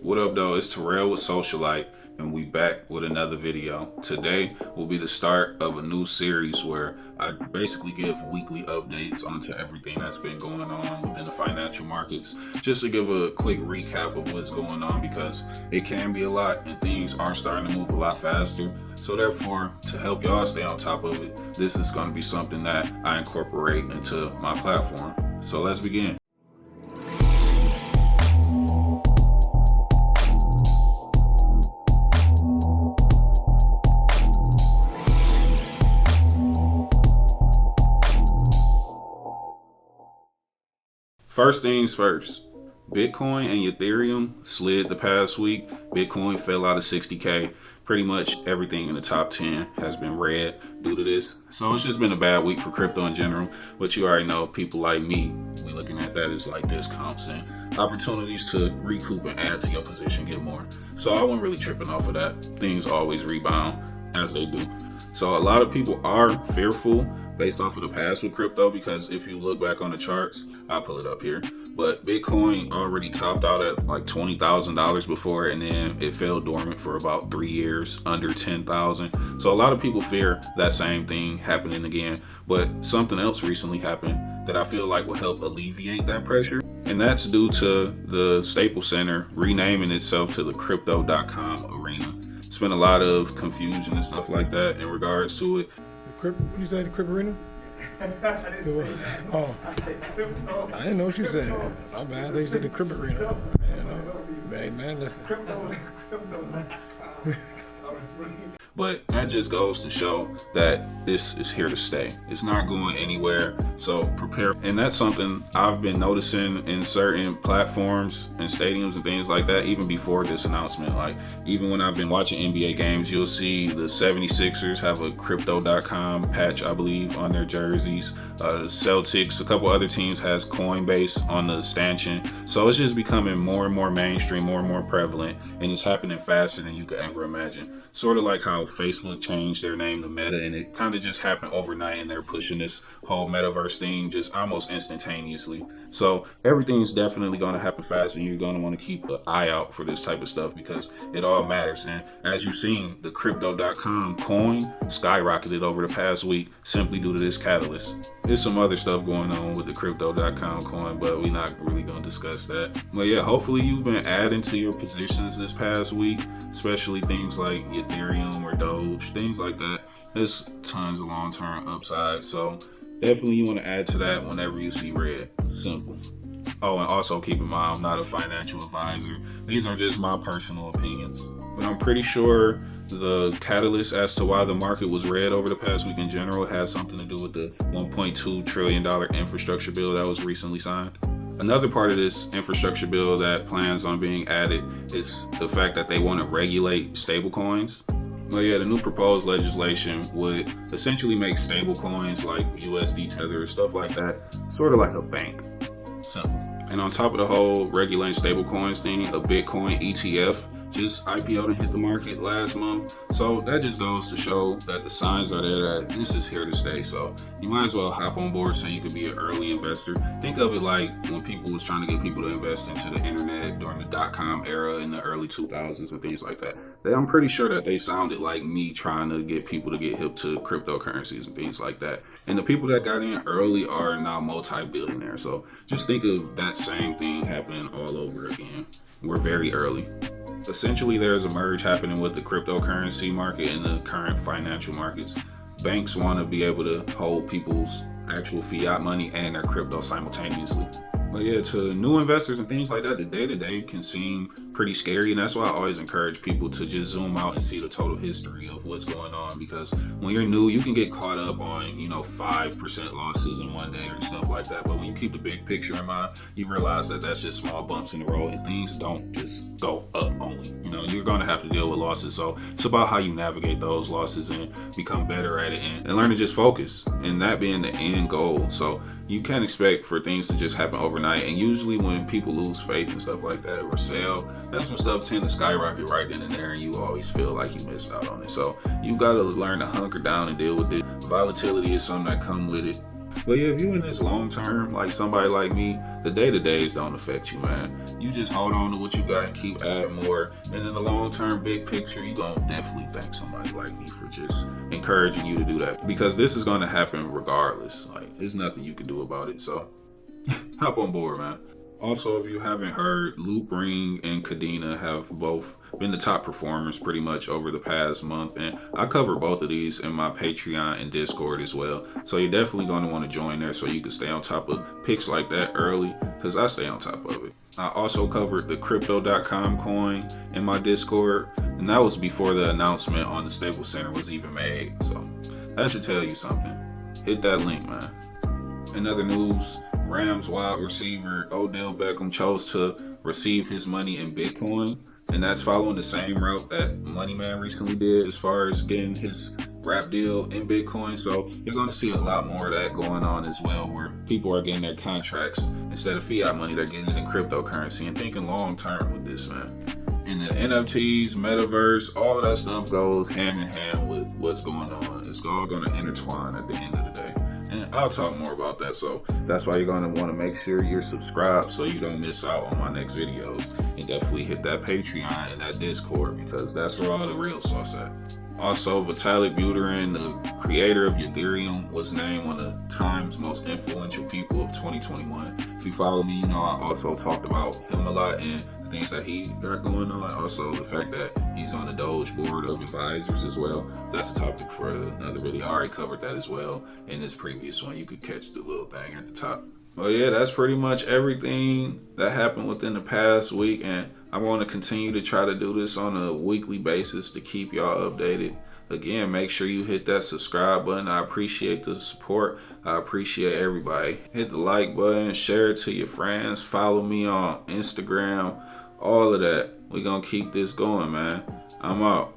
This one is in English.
What up though, it's Terrell with Socialite, and we back with another video. Today will be the start of a new series where I basically give weekly updates onto everything that's been going on within the financial markets, just to give a quick recap of what's going on, because it can be a lot and things are starting to move a lot faster. So therefore, to help y'all stay on top of it, this is going to be something that I incorporate into my platform. So let's begin. First things first, Bitcoin and Ethereum slid the past week. Bitcoin fell out of 60K. Pretty much everything in the top 10 has been red due to this. So it's just been a bad week for crypto in general. But you already know, people like me, we looking at that as like discounts and opportunities to recoup and add to your position, get more. So I wasn't really tripping off of that. Things always rebound as they do. So a lot of people are fearful based off of the past with crypto, because if you look back on the charts, I'll pull it up here, but Bitcoin already topped out at like $20,000 before, and then it fell dormant for about 3 years under 10,000. So a lot of people fear that same thing happening again, but something else recently happened that I feel like will help alleviate that pressure, and that's due to the Staples Center renaming itself to the Crypto.com arena. It's been a lot of confusion and stuff like that in regards to it. What you say, the Crib Arena? I didn't say that. Oh, I said crypto. I didn't know what you said. My bad. They said the Crib Arena. Hey man, listen. Crypto. But that just goes to show that this is here to stay. It's not going anywhere, so prepare. And that's something I've been noticing in certain platforms and stadiums and things like that, even before this announcement. Like, even when I've been watching NBA games, you'll see the 76ers have a Crypto.com patch, I believe, on their jerseys. The Celtics, a couple other teams, has Coinbase on the stanchion. So it's just becoming more and more mainstream, more and more prevalent, and it's happening faster than you could ever imagine. Sort of like how Facebook changed their name to Meta, and it kind of just happened overnight, and they're pushing this whole metaverse thing just almost instantaneously. So everything's definitely going to happen fast, and you're going to want to keep an eye out for this type of stuff, because it all matters. And as you've seen, the Crypto.com coin skyrocketed over the past week simply due to this catalyst. There's some other stuff going on with the Crypto.com coin, but we're not really going to discuss that. But yeah, hopefully you've been adding to your positions this past week, especially things like Ethereum or Doge, things like that. There's tons of long-term upside, so definitely you want to add to that whenever you see red. Simple. Oh, and also keep in mind, I'm not a financial advisor. These are just my personal opinions. But I'm pretty sure the catalyst as to why the market was red over the past week in general has something to do with the $1.2 trillion infrastructure bill that was recently signed. Another part of this infrastructure bill that plans on being added is the fact that they want to regulate stablecoins. Well, yeah, the new proposed legislation would essentially make stablecoins like USD Tether, stuff like that, sort of like a bank. Simple. And on top of the whole regulating stablecoins thing, a Bitcoin ETF just IPO'd and hit the market last month. So that just goes to show that the signs are there that this is here to stay. So you might as well hop on board so you could be an early investor. Think of it like when people was trying to get people to invest into the internet during the dot-com era in the early 2000s and things like that. I'm pretty sure that they sounded like me trying to get people to get hip to cryptocurrencies and things like that. And the people that got in early are now multi-billionaires. So just think of that same thing happening all over again. We're very early. Essentially, there's a merge happening with the cryptocurrency market and the current financial markets. Banks want to be able to hold people's actual fiat money and their crypto simultaneously. But yeah, to new investors and things like that, the day-to-day can seem pretty scary, and that's why I always encourage people to just zoom out and see the total history of what's going on, because when you're new, you can get caught up on 5% losses in one day or stuff like that. But when you keep the big picture in mind, you realize that that's just small bumps in the road, and things don't just go up only. You're going to have to deal with losses, so it's about how you navigate those losses and become better at it, and learn to just focus, and that being the end goal. So you can't expect for things to just happen overnight, and usually when people lose faith and stuff like that or sell, that's when stuff tend to skyrocket right then and there, and you always feel like you missed out on it. So you got to learn to hunker down and deal with it. Volatility is something that come with it. But yeah, if you're in this long term, like somebody like me, the day-to-days don't affect you, man. You just hold on to what you got and keep adding more. And in the long-term big picture, you gonna definitely thank somebody like me for just encouraging you to do that, because this is gonna happen regardless. Like, there's nothing you can do about it. So hop on board, man. Also, if you haven't heard, Loop Ring and Kadena have both been the top performers pretty much over the past month. And I cover both of these in my Patreon and Discord as well. So you're definitely going to want to join there so you can stay on top of picks like that early, because I stay on top of it. I also covered the Crypto.com coin in my Discord, and that was before the announcement on the Staples Center was even made. So that should tell you something. Hit that link, man. In other news, Rams wide receiver Odell Beckham chose to receive his money in Bitcoin, and that's following the same route that Money Man recently did as far as getting his rap deal in Bitcoin. So you're going to see a lot more of that going on as well, where people are getting their contracts instead of fiat money, they're getting it in cryptocurrency, and thinking long term with this, man. And the NFTs, metaverse, all of that stuff goes hand in hand with what's going on. It's all going to intertwine at the end of the day. And I'll talk more about that. So that's why you're going to want to make sure you're subscribed so you don't miss out on my next videos. And definitely hit that Patreon and that Discord, because that's where all the real sauce at. Also, Vitalik Buterin, the creator of Ethereum, was named one of Time's most influential people of 2021. If you follow me, you know I also talked about him a lot and the things that he got going on. Also, the fact that he's on the Doge board of advisors as well. That's a topic for another video. I already covered that as well in this previous one. You could catch the little thing at the top. Well, yeah, that's pretty much everything that happened within the past week, and I want to continue to try to do this on a weekly basis to keep y'all updated. Again, make sure you hit that subscribe button. I appreciate the support. I appreciate everybody. Hit the like button, share it to your friends, follow me on Instagram, all of that. We're going to keep this going, man. I'm out.